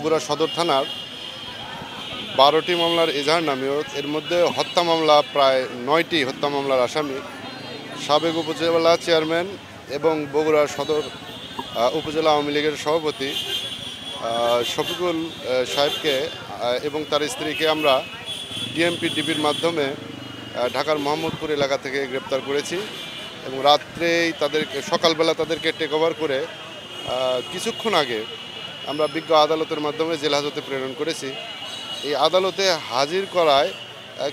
বগুড়া সদর থানার 12টি মামলার এজাহার নামেও এর মধ্যে হত্যা মামলা প্রায় 9টি হত্যা মামলার আসামি সাবেক উপজেলা চেয়ারম্যান এবং বগুড়া সদর উপজেলা আওয়ামী লীগের সভাপতি শফিকুল সাহেবকে এবং তার স্ত্রীকে আমরা ডিএমপি-ডিবির মাধ্যমে ঢাকার মোহাম্মদপুর এলাকা থেকে গ্রেপ্তার করেছি এবং রাত্রেই সকালবেলা তাদেরকে টেক ওভার করে কিছুক্ষণ আগে আমরা বিজ্ঞ আদালতের মাধ্যমে জেল হাজতে প্রেরণ করেছি। এই আদালতে হাজির করায়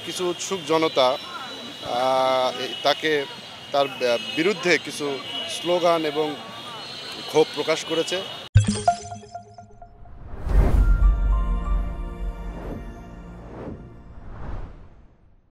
কিছু উৎসুক জনতা তার বিরুদ্ধে কিছু স্লোগান এবং ক্ষোভ প্রকাশ করেছে।